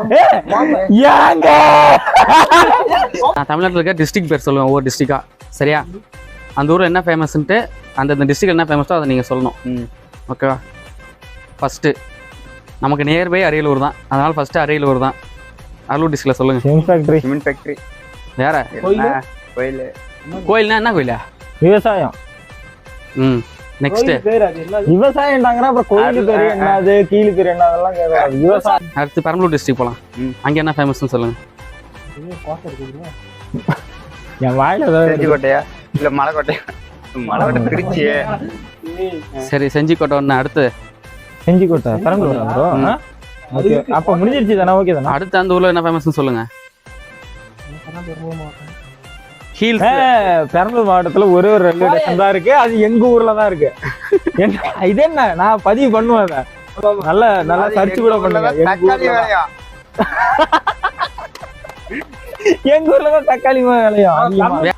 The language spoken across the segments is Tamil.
ஏங்க நான் தமிழ்நாட்டில் இருக்க டிஸ்ட்ரிக்ட் பேர் சொல்லுவேன், ஒவ்வொரு டிஸ்ட்ரிக்டா. சரியா? அந்த ஊரில் என்ன ஃபேமஸ்ன்ட்டு அந்த டிஸ்ட்ரிக்ட் என்ன ஃபேமஸோ அதை நீங்கள் சொல்லணும். ஓகேவா? ஃபஸ்ட்டு நமக்கு நியர்பை அரியலூர் தான், அதனால் ஃபஸ்ட்டு அரியலூர் தான். அரியலூர் டிஸ்ட்ரிக்டில் சொல்லுங்கள். Cement factory. வேற கோயில். கோயில்னா என்ன கோயிலா? விவசாயம். நெக்ஸ்ட் விவசாயம்டாங்கன்னா அப்புறம் கோயிலுக்கு பேரு என்னது, கீழு பேரு என்ன, அதெல்லாம் கேட்கலாம். விவசாயம். அடுத்து பெரம்பலூர் டிஸ்ட்ரிக்ட் போகலாம். அங்கே என்ன ஃபேமஸ்ன்னு சொல்லுங்க. என் வாயில செஞ்சிக்கோட்டையா இல்ல மலைக்கோட்டையா? மலைக்கோட்டை திருச்சி. சரி, செஞ்சிக்கோட்டை ஒன்று. அடுத்து செஞ்சிக்கோட்டை பெரம்பலூர். அப்ப முடிஞ்சிருச்சு தானே? ஓகே தானே? அடுத்து அந்த ஊர்ல என்ன ஃபேமஸ்ன்னு சொல்லுங்க. ஹீல்ஸ். பெரம்பலூர் மாவட்டத்துல ஒரே ஒரு ரயில்வே ஸ்டேஷன் தான் இருக்கு, அது எங்க ஊர்ல தான் இருக்கு. இது என்ன, நான் பதிவு பண்ணுவேன், நல்லா நல்லா சர்ச் கூட பண்ணுங்க. எங்க ஊர்ல தான் தக்காளி விளையும்.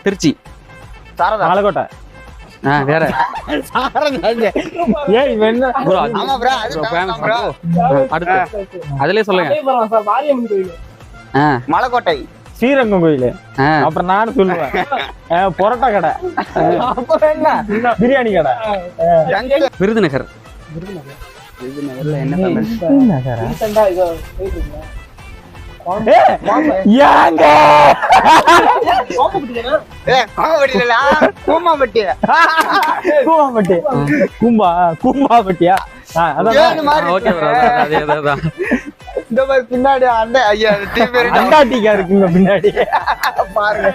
திருச்சி. மலைக்கோட்டை. வேற அடுத்து அதுலயே சொல்லுங்க. மலைக்கோட்டை, ஸ்ரீரங்கம் கோயில். அப்புறம் நானும் சொல்லுவேன் பொரோட்டா கடை. அப்புறம் என்ன, பிரியாணி கடை. விருதுநகர். ஏங்க கூமாப்பட்டி. கூம்பாப்பட்டியா? இந்த மாதிரி பின்னாடி அண்டாட்டிக்கா இருக்குங்க பின்னாடி பாருங்க.